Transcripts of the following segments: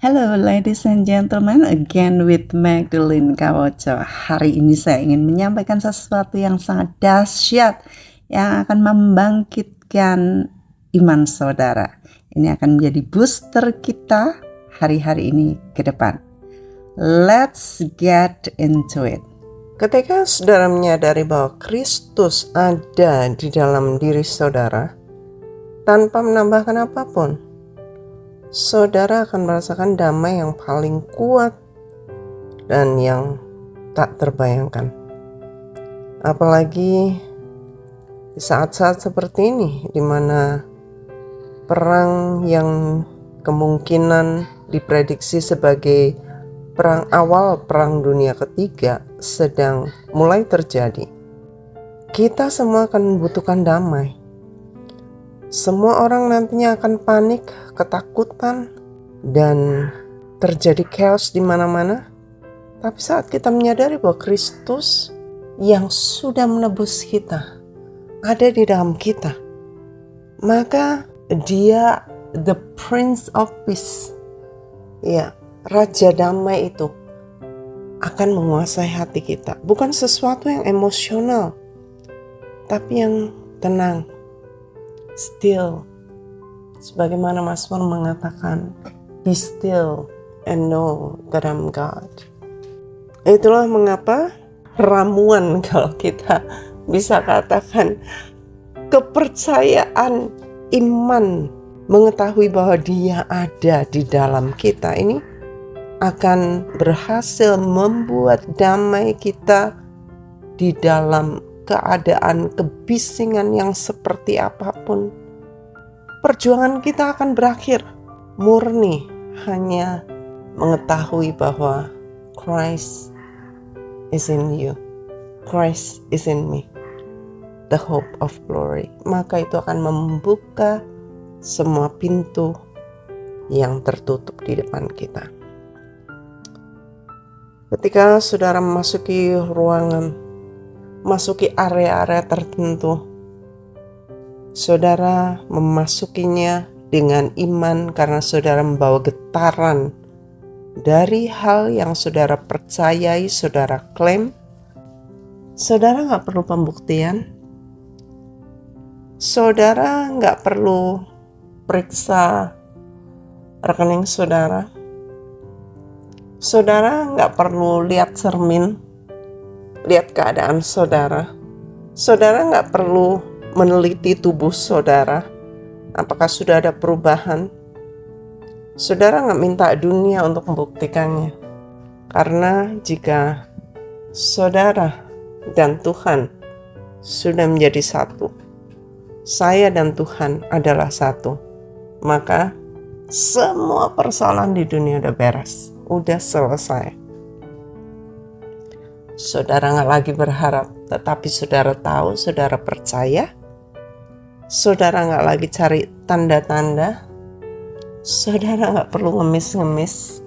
Hello ladies and gentlemen, again with Magdalene Kawoco. Hari ini saya ingin menyampaikan sesuatu yang sangat dahsyat yang akan membangkitkan iman saudara. Ini akan menjadi booster kita hari-hari ini ke depan. Let's get into it. Ketika saudara menyadari bahwa Kristus ada di dalam diri saudara, tanpa menambahkan apapun, saudara akan merasakan damai yang paling kuat dan yang tak terbayangkan. Apalagi di saat-saat seperti ini, di mana perang yang kemungkinan diprediksi sebagai perang awal Perang Dunia Ketiga sedang mulai terjadi. Kita semua akan membutuhkan damai. Semua orang nantinya akan panik, ketakutan, dan terjadi chaos di mana-mana. Tapi saat kita menyadari bahwa Kristus yang sudah menebus kita ada di dalam kita, maka Dia the Prince of Peace, ya, Raja Damai itu akan menguasai hati kita. Bukan sesuatu yang emosional, tapi yang tenang, still. Sebagaimana Mazmur mengatakan, be still and know that I'm God. Itulah mengapa ramuan, kalau kita bisa katakan, kepercayaan iman mengetahui bahwa Dia ada di dalam kita ini akan berhasil membuat damai kita di dalam keadaan kebisingan yang seperti apapun. Perjuangan kita akan berakhir murni hanya mengetahui bahwa Christ is in you, Christ is in me, the hope of glory. Maka itu akan membuka semua pintu yang tertutup di depan kita. Ketika saudara memasuki ruangan, masuki area-area tertentu, saudara memasukinya dengan iman karena saudara membawa getaran dari hal yang saudara percayai, saudara klaim. Saudara gak perlu pembuktian. Saudara gak perlu periksa rekening saudara. Saudara gak perlu lihat cermin, lihat keadaan saudara. Saudara gak perlu meneliti tubuh saudara, apakah sudah ada perubahan. Saudara gak minta dunia untuk membuktikannya. Karena jika saudara dan Tuhan sudah menjadi satu, saya dan Tuhan adalah satu, maka semua persoalan di dunia udah beres, udah selesai. Saudara gak lagi berharap, tetapi saudara tahu, saudara percaya. Saudara gak lagi cari tanda-tanda. Saudara gak perlu ngemis-ngemis.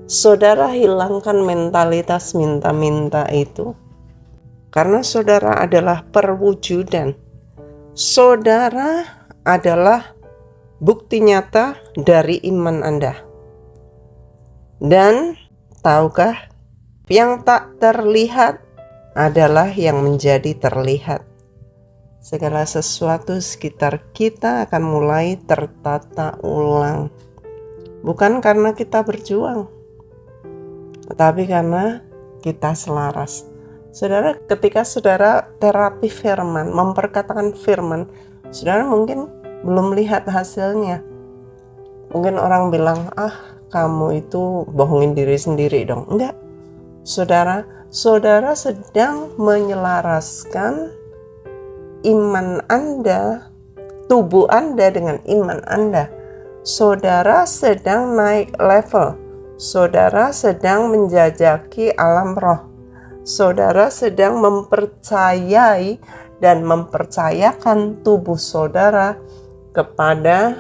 Saudara hilangkan mentalitas minta-minta itu. Karena saudara adalah perwujudan. Saudara adalah bukti nyata dari iman Anda. Dan tahukah, yang tak terlihat adalah yang menjadi terlihat. Segala sesuatu sekitar kita akan mulai tertata ulang. Bukan karena kita berjuang, tetapi karena kita selaras. Saudara, ketika saudara terapi firman, memperkatakan firman, saudara mungkin belum lihat hasilnya. Mungkin orang bilang, kamu itu bohongin diri sendiri dong. Enggak. Saudara sedang menyelaraskan iman Anda, tubuh Anda dengan iman Anda. Saudara sedang naik level. Saudara sedang menjajaki alam roh. Saudara sedang mempercayai dan mempercayakan tubuh saudara kepada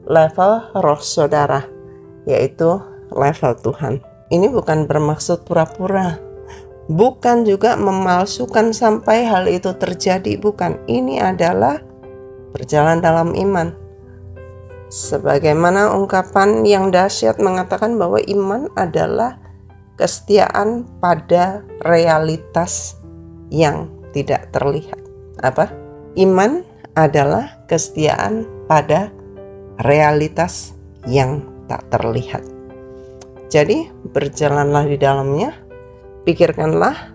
level roh saudara, yaitu level Tuhan. Ini bukan bermaksud pura-pura, bukan juga memalsukan sampai hal itu terjadi, bukan. Ini adalah berjalan dalam iman. Sebagaimana ungkapan yang dahsyat mengatakan bahwa iman adalah kesetiaan pada realitas yang tidak terlihat. Apa? Iman adalah kesetiaan pada realitas yang tak terlihat. Jadi, berjalanlah di dalamnya, pikirkanlah,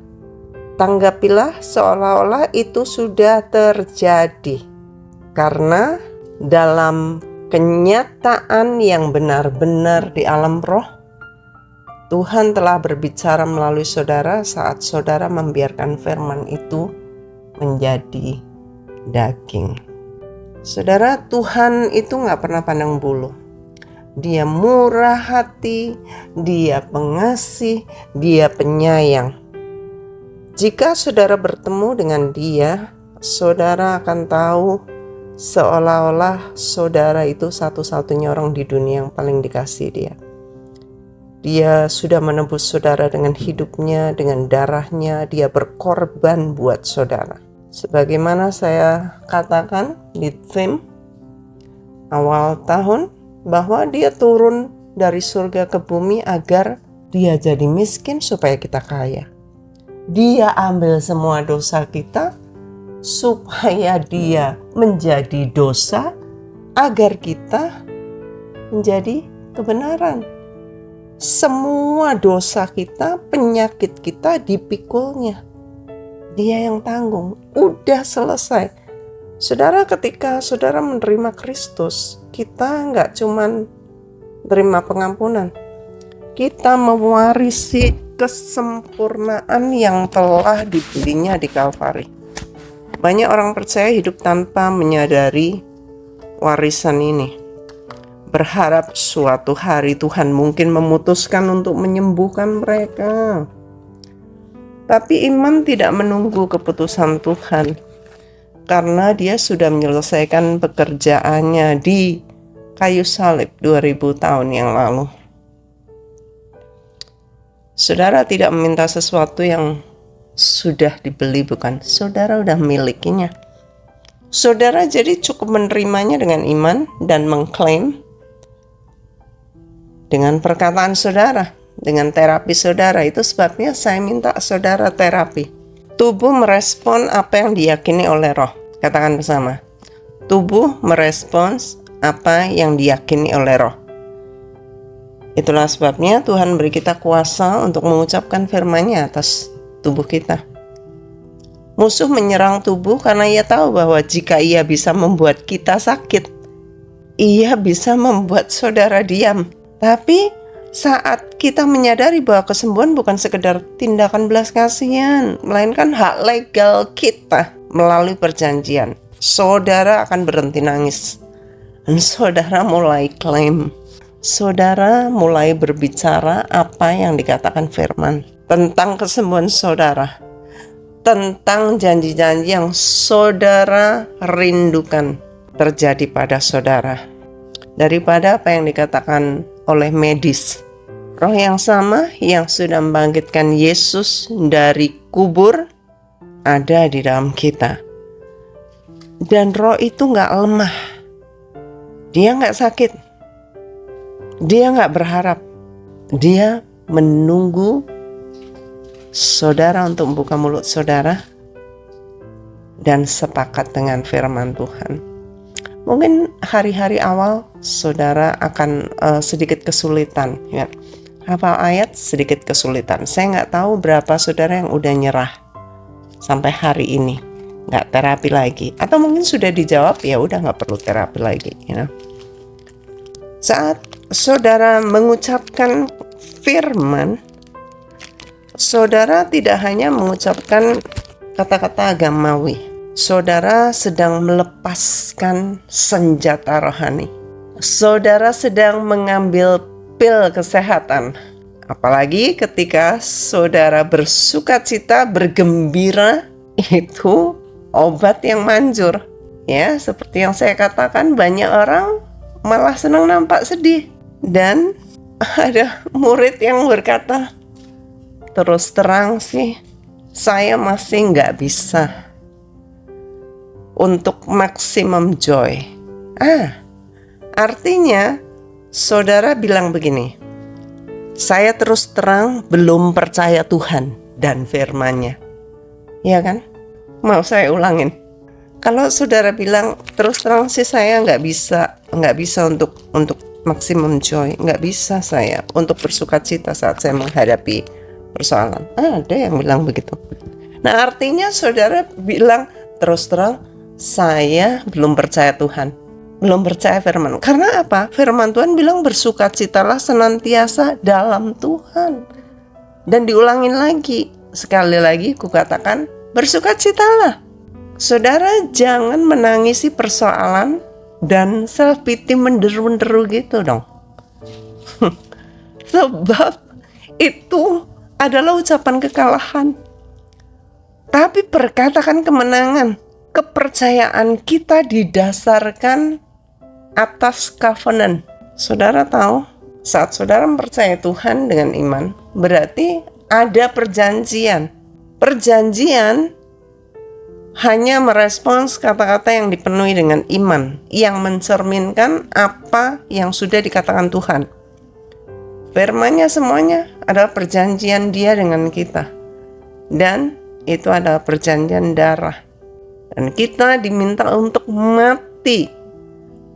tanggapilah seolah-olah itu sudah terjadi. Karena dalam kenyataan yang benar-benar di alam roh, Tuhan telah berbicara melalui saudara saat saudara membiarkan firman itu menjadi daging. Saudara, Tuhan itu gak pernah pandang bulu. Dia murah hati, Dia pengasih, Dia penyayang. Jika saudara bertemu dengan Dia, saudara akan tahu seolah-olah saudara itu satu-satunya orang di dunia yang paling dikasih Dia. Dia sudah menebus saudara dengan hidupnya, dengan darahnya. Dia berkorban buat saudara. Sebagaimana saya katakan di theme awal tahun, bahwa Dia turun dari surga ke bumi agar Dia jadi miskin supaya kita kaya. Dia ambil semua dosa kita supaya Dia menjadi dosa agar kita menjadi kebenaran. Semua dosa kita, penyakit kita dipikulnya. Dia yang tanggung. Udah selesai. Saudara, ketika saudara menerima Kristus, kita nggak cuman terima pengampunan. Kita mewarisi kesempurnaan yang telah dibelinya di Kalvari. Banyak orang percaya hidup tanpa menyadari warisan ini. Berharap suatu hari Tuhan mungkin memutuskan untuk menyembuhkan mereka. Tapi iman tidak menunggu keputusan Tuhan, karena Dia sudah menyelesaikan pekerjaannya di kayu salib 2000 tahun yang lalu. Saudara tidak meminta sesuatu yang sudah dibeli, bukan? Saudara udah milikinya. Saudara jadi cukup menerimanya dengan iman dan mengklaim dengan perkataan saudara, dengan terapi saudara. Itu sebabnya saya minta saudara terapi. Tubuh merespon apa yang diyakini oleh roh. Katakan bersama. Tubuh merespons apa yang diyakini oleh roh. Itulah sebabnya Tuhan beri kita kuasa untuk mengucapkan firman-Nya atas tubuh kita. Musuh menyerang tubuh karena ia tahu bahwa jika ia bisa membuat kita sakit, ia bisa membuat saudara diam. Tapi saat kita menyadari bahwa kesembuhan bukan sekedar tindakan belas kasihan, melainkan hak legal kita melalui perjanjian, saudara akan berhenti nangis. Dan saudara mulai klaim. Saudara mulai berbicara apa yang dikatakan firman tentang kesembuhan saudara, tentang janji-janji yang saudara rindukan terjadi pada saudara, daripada apa yang dikatakan oleh medis. Roh yang sama yang sudah membangkitkan Yesus dari kubur ada di dalam kita. Dan roh itu gak lemah. Dia gak sakit. Dia gak berharap. Dia menunggu saudara untuk membuka mulut saudara dan sepakat dengan firman Tuhan. Mungkin hari-hari awal saudara akan sedikit kesulitan, ya. Hafal ayat sedikit kesulitan. Saya nggak tahu berapa saudara yang udah nyerah sampai hari ini, nggak terapi lagi. Atau mungkin sudah dijawab, ya udah nggak perlu terapi lagi. Saat saudara mengucapkan firman, saudara tidak hanya mengucapkan kata-kata agamawi. Saudara sedang melepaskan senjata rohani. Saudara sedang mengambil pil kesehatan. Apalagi ketika saudara bersukacita, bergembira, itu obat yang manjur. Ya, seperti yang saya katakan, banyak orang malah senang nampak sedih. Dan ada murid yang berkata, terus terang sih, saya masih nggak bisa untuk maksimum joy. Artinya, saudara bilang begini, saya terus terang belum percaya Tuhan dan firman-Nya. Iya kan? Mau saya ulangin? Kalau saudara bilang terus terang sih saya nggak bisa untuk maksimum joy, nggak bisa saya untuk bersukacita saat saya menghadapi persoalan. Ada yang bilang begitu. Nah, artinya saudara bilang terus terang saya belum percaya Tuhan, belum percaya firman. Karena apa? Firman Tuhan bilang bersukacitalah senantiasa dalam Tuhan. Dan diulangin lagi, sekali lagi kukatakan bersukacitalah. Saudara jangan menangisi persoalan dan self pity menderu-menderu gitu dong. Sebab itu adalah ucapan kekalahan. Tapi perkatakan kemenangan. Kepercayaan kita didasarkan atas covenant. Saudara tahu, saat saudara mempercayai Tuhan dengan iman, berarti ada perjanjian. Perjanjian hanya merespons kata-kata yang dipenuhi dengan iman, yang mencerminkan apa yang sudah dikatakan Tuhan. Firman-Nya semuanya adalah perjanjian Dia dengan kita. Dan itu adalah perjanjian darah. Dan kita diminta untuk mati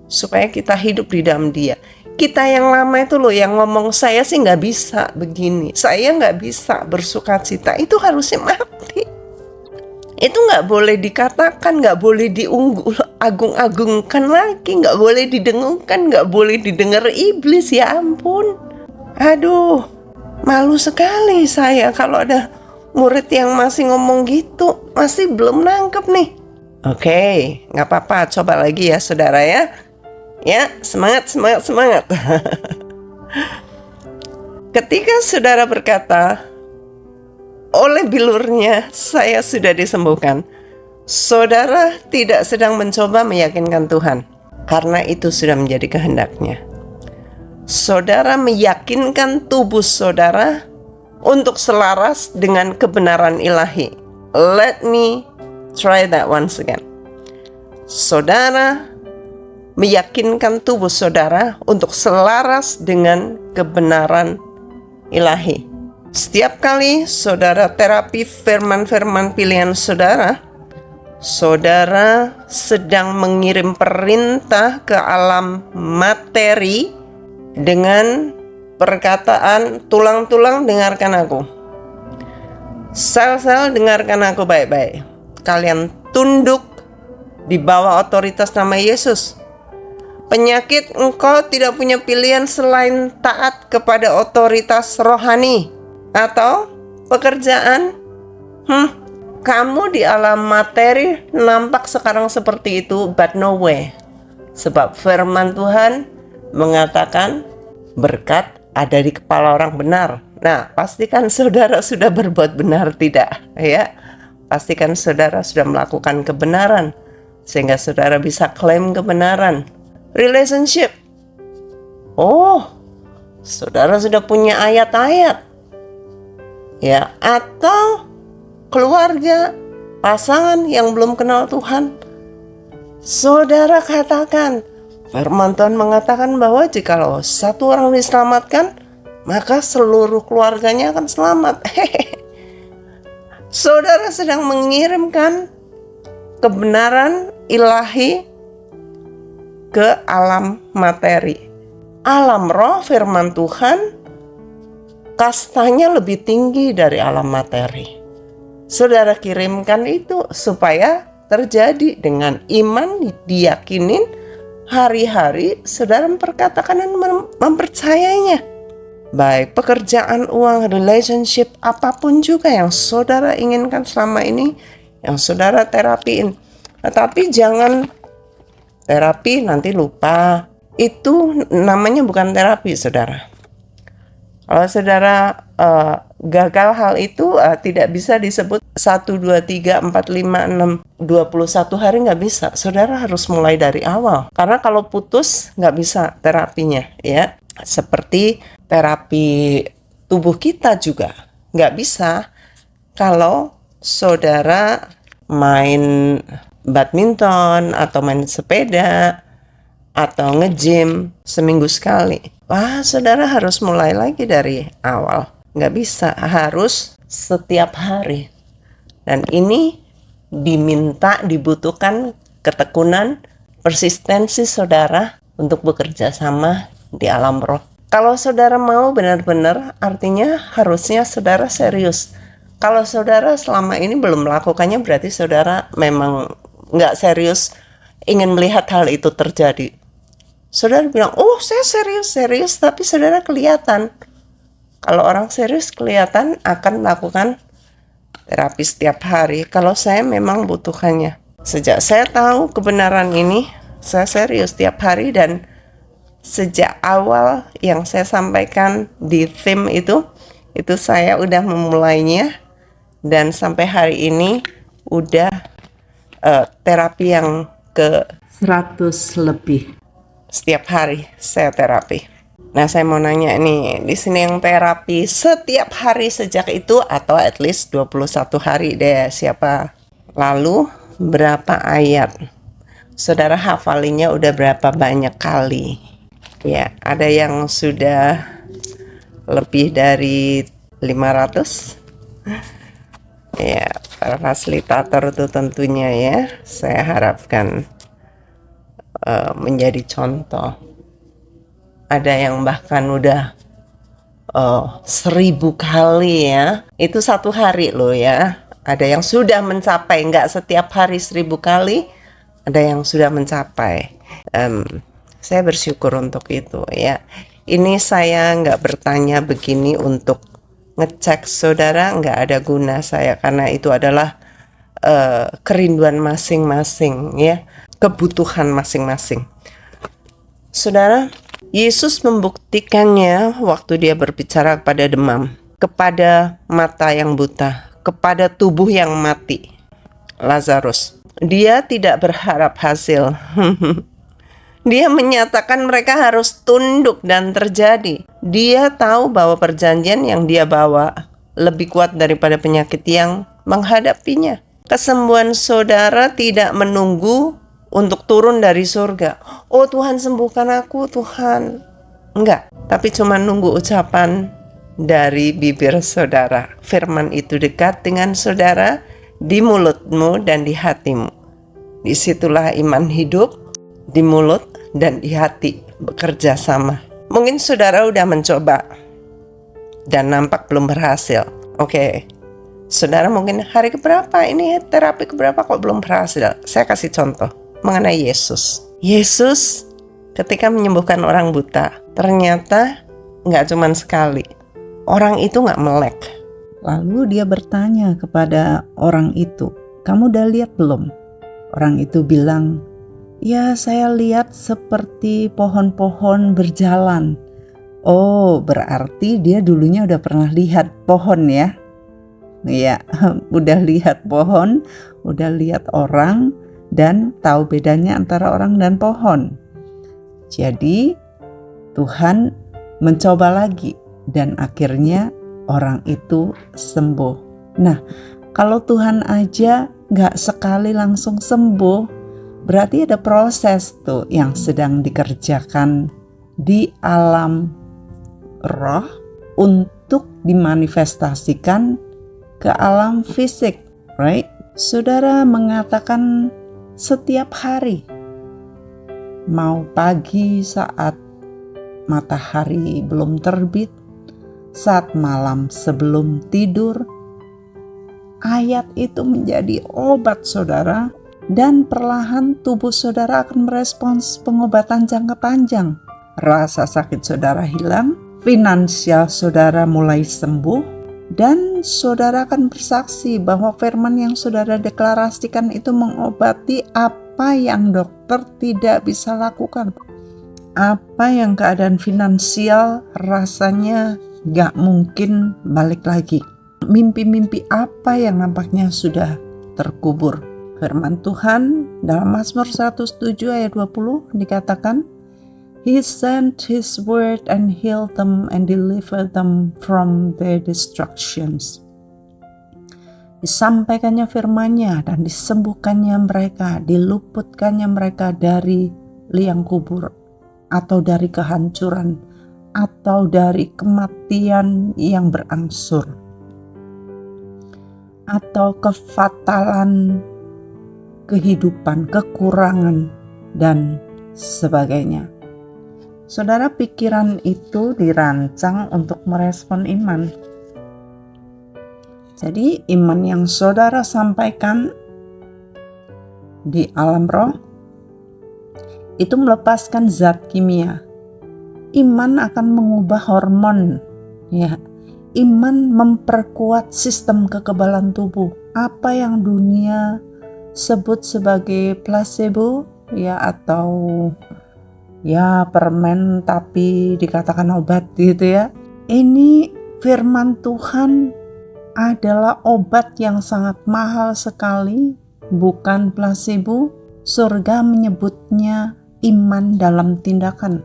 supaya kita hidup di dalam Dia. Kita yang lama itu loh yang ngomong saya sih nggak bisa begini, saya nggak bisa bersukacita, itu harusnya mati. Itu nggak boleh dikatakan, nggak boleh diagung-agungkan lagi, nggak boleh didengungkan, nggak boleh didengar iblis. Ya ampun, aduh, malu sekali saya kalau ada murid yang masih ngomong gitu, masih belum nangkep nih. Oke, nggak apa-apa, coba lagi ya saudara ya. Ya, semangat. Ketika saudara berkata, oleh bilurnya saya sudah disembuhkan, saudara tidak sedang mencoba meyakinkan Tuhan, karena itu sudah menjadi kehendak-Nya. Saudara meyakinkan tubuh saudara untuk selaras dengan kebenaran ilahi. Let me try that once again. Saudara meyakinkan tubuh saudara untuk selaras dengan kebenaran ilahi. Setiap kali saudara terapi firman-firman pilihan saudara, saudara sedang mengirim perintah ke alam materi dengan perkataan, tulang-tulang dengarkan aku, sel-sel dengarkan aku baik-baik. Kalian tunduk di bawah otoritas nama Yesus. Penyakit, engkau tidak punya pilihan selain taat kepada otoritas rohani. Atau pekerjaan, kamu di alam materi nampak sekarang seperti itu, but no way. Sebab firman Tuhan mengatakan berkat ada di kepala orang benar. Nah, pastikan saudara sudah berbuat benar tidak, ya? Pastikan saudara sudah melakukan kebenaran sehingga saudara bisa klaim kebenaran. Relationship. Oh, saudara sudah punya ayat-ayat. Ya, atau keluarga, pasangan yang belum kenal Tuhan. Saudara katakan, firman Tuhan mengatakan bahwa jikalau satu orang diselamatkan, maka seluruh keluarganya akan selamat. Saudara sedang mengirimkan kebenaran ilahi ke alam materi. Alam roh firman Tuhan kastanya lebih tinggi dari alam materi. Saudara kirimkan itu supaya terjadi dengan iman, diyakinin, hari-hari saudara memperkatakan dan mempercayainya. Baik pekerjaan, uang, relationship, apapun juga yang saudara inginkan selama ini, yang saudara terapiin. Tetapi jangan terapi nanti lupa. Itu namanya bukan terapi, saudara. Kalau saudara gagal hal itu, tidak bisa disebut 1, 2, 3, 4, 5, 6, 21 hari, nggak bisa. Saudara harus mulai dari awal. Karena kalau putus nggak bisa terapinya, ya. Seperti terapi tubuh kita juga nggak bisa kalau saudara main badminton atau main sepeda atau nge-gym seminggu sekali. Wah, saudara harus mulai lagi dari awal. Nggak bisa, harus setiap hari. Dan ini dibutuhkan ketekunan, persistensi saudara untuk bekerja sama di alam roh. Kalau saudara mau benar-benar, artinya harusnya saudara serius. Kalau saudara selama ini belum melakukannya, berarti saudara memang nggak serius ingin melihat hal itu terjadi. Saudara bilang, oh saya serius, tapi saudara kelihatan. Kalau orang serius kelihatan akan melakukan terapi setiap hari. Kalau saya memang butuhkannya. Sejak saya tahu kebenaran ini, saya serius setiap hari, dan sejak awal yang saya sampaikan di theme itu saya udah memulainya, dan sampai hari ini udah terapi yang ke 100 lebih. setiap hari saya terapi. Nah, saya mau nanya nih, di sini yang terapi setiap hari sejak itu atau at least 21 hari deh, siapa? Lalu berapa ayat? Saudara hafalinya udah berapa banyak kali? Ya, ada yang sudah lebih dari 500. Ya, para fasilitator itu tentunya ya, saya harapkan menjadi contoh. Ada yang bahkan udah 1000 kali ya. Itu satu hari loh ya. Ada yang sudah mencapai, nggak setiap hari 1000 kali. Ada yang sudah mencapai. Saya bersyukur untuk itu ya. Ini saya nggak bertanya begini untuk ngecek saudara, nggak ada guna saya, karena itu adalah kerinduan masing-masing ya, kebutuhan masing-masing. Saudara, Yesus membuktikannya waktu dia berbicara kepada demam, kepada mata yang buta, kepada tubuh yang mati, Lazarus. Dia tidak berharap hasil. Dia menyatakan mereka harus tunduk dan terjadi. Dia tahu bahwa perjanjian yang dia bawa lebih kuat daripada penyakit yang menghadapinya. Kesembuhan saudara tidak menunggu untuk turun dari surga. Oh Tuhan, sembuhkan aku Tuhan. Enggak, tapi cuma nunggu ucapan dari bibir saudara. Firman itu dekat dengan saudara, di mulutmu dan di hatimu. Disitulah iman hidup, di mulut dan di hati bekerja sama. Mungkin saudara udah mencoba dan nampak belum berhasil. Oke, saudara mungkin hari keberapa ini, terapi keberapa kok belum berhasil. Saya kasih contoh mengenai Yesus. Yesus ketika menyembuhkan orang buta, ternyata gak cuma sekali. Orang itu gak melek. Lalu dia bertanya kepada orang itu, kamu udah lihat belum? Orang itu bilang, ya saya lihat seperti pohon-pohon berjalan. Oh, berarti dia dulunya udah pernah lihat pohon ya? Iya, udah lihat pohon, udah lihat orang, dan tahu bedanya antara orang dan pohon. Jadi Tuhan mencoba lagi, dan akhirnya orang itu sembuh. Nah, kalau Tuhan aja gak sekali langsung sembuh, berarti ada proses tuh yang sedang dikerjakan di alam roh untuk dimanifestasikan ke alam fisik, right? Saudara mengatakan setiap hari, mau pagi saat matahari belum terbit, saat malam sebelum tidur, ayat itu menjadi obat saudara, dan perlahan tubuh saudara akan merespons pengobatan jangka panjang. Rasa sakit saudara hilang, finansial saudara mulai sembuh, dan saudara akan bersaksi bahwa firman yang saudara deklarasikan itu mengobati apa yang dokter tidak bisa lakukan. Apa yang keadaan finansial rasanya gak mungkin balik lagi. Mimpi-mimpi apa yang nampaknya sudah terkubur. Firman Tuhan dalam Mazmur 107 ayat 20 dikatakan, He sent His word and healed them and delivered them from their destructions. Disampaikannya firman-Nya dan disembuhkannya mereka, diluputkannya mereka dari liang kubur, atau dari kehancuran, atau dari kematian yang berangsur, atau kefatalan kehidupan, kekurangan, dan sebagainya. Saudara, pikiran itu dirancang untuk merespon iman. Jadi iman yang saudara sampaikan di alam roh itu melepaskan zat kimia. Iman akan mengubah hormon, ya. Iman memperkuat sistem kekebalan tubuh. Apa yang dunia sebut sebagai placebo, ya, atau ya permen tapi dikatakan obat gitu ya. Ini firman Tuhan adalah obat yang sangat mahal sekali, bukan placebo. Surga menyebutnya iman dalam tindakan.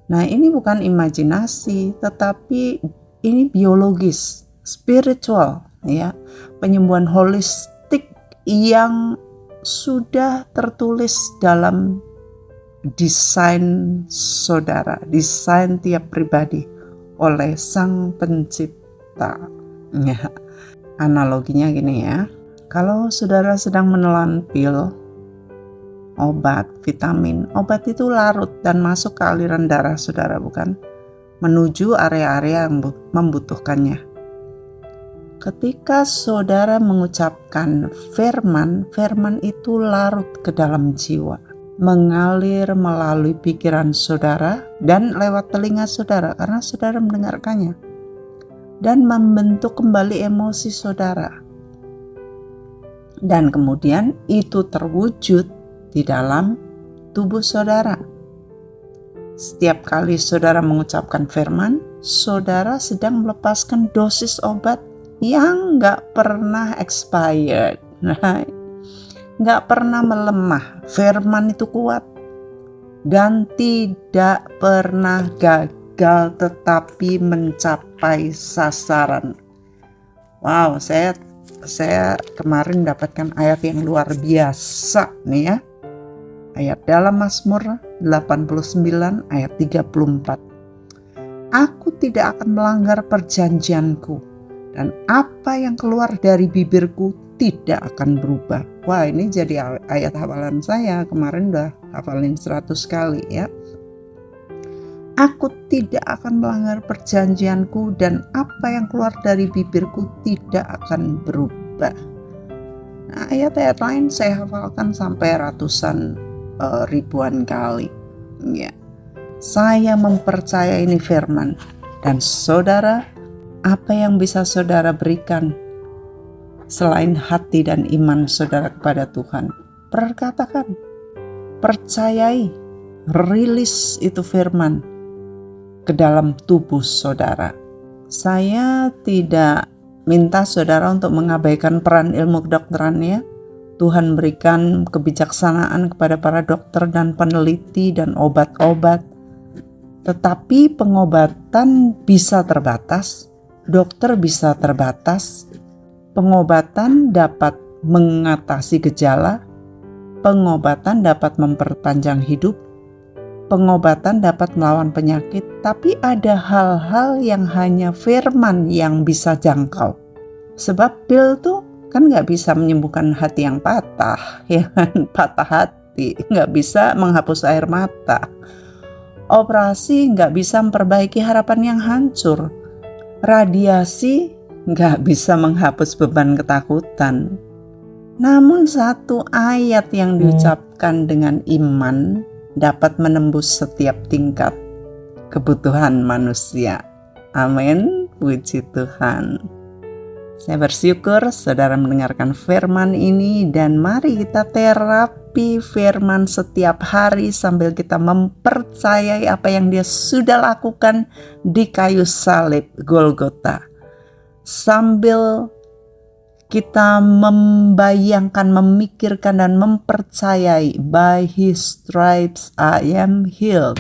Nah, ini bukan imajinasi, tetapi ini biologis, spiritual, ya, penyembuhan holistik yang sudah tertulis dalam desain saudara, desain tiap pribadi oleh Sang Pencipta. Ya, analoginya gini ya, kalau saudara sedang menelan pil, obat, vitamin, obat itu larut dan masuk ke aliran darah saudara, bukan? Menuju area-area yang membutuhkannya. Ketika saudara mengucapkan firman, firman itu larut ke dalam jiwa, mengalir melalui pikiran saudara dan lewat telinga saudara karena saudara mendengarkannya, dan membentuk kembali emosi saudara. Dan kemudian itu terwujud di dalam tubuh saudara. Setiap kali saudara mengucapkan firman, saudara sedang melepaskan dosis obat yang gak pernah expired, gak pernah melemah. Firman itu kuat dan tidak pernah gagal, tetapi mencapai sasaran. Wow, saya kemarin dapatkan ayat yang luar biasa nih ya. Ayat dalam Mazmur 89 ayat 34. Aku tidak akan melanggar perjanjianku, dan apa yang keluar dari bibirku tidak akan berubah. Wah, ini jadi ayat hafalan saya. Kemarin udah hafalin 100 kali ya. Aku tidak akan melanggar perjanjianku, dan apa yang keluar dari bibirku tidak akan berubah. Nah, ayat-ayat lain saya hafalkan sampai ratusan ribuan kali. Ya. Saya mempercayai ini firman. Dan saudara, apa yang bisa saudara berikan selain hati dan iman saudara kepada Tuhan? Perkatakan, percayai, rilis itu firman ke dalam tubuh saudara. Saya tidak minta saudara untuk mengabaikan peran ilmu kedokteran ya. Tuhan berikan kebijaksanaan kepada para dokter dan peneliti dan obat-obat. Tetapi pengobatan bisa terbatas, dokter bisa terbatas. Pengobatan dapat mengatasi gejala, pengobatan dapat memperpanjang hidup, pengobatan dapat melawan penyakit, tapi ada hal-hal yang hanya firman yang bisa jangkau. Sebab pil tuh kan gak bisa menyembuhkan hati yang patah, ya kan? Patah hati, gak bisa menghapus air mata. Operasi gak bisa memperbaiki harapan yang hancur. Radiasi gak bisa menghapus beban ketakutan. Namun satu ayat yang diucapkan dengan iman dapat menembus setiap tingkat kebutuhan manusia. Amin, puji Tuhan. Saya bersyukur saudara mendengarkan firman ini, dan mari kita terapi firman setiap hari sambil kita mempercayai apa yang Dia sudah lakukan di kayu salib Golgota. Sambil kita membayangkan, memikirkan dan mempercayai, by His stripes I am healed.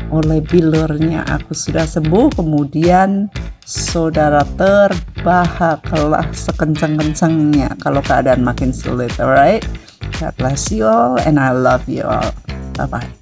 Oleh bilurnya aku sudah sembuh. Kemudian saudara terbahaklah sekencang-kencangnya kalau keadaan makin sulit. Alright, God bless you all and I love you all. Bye-bye.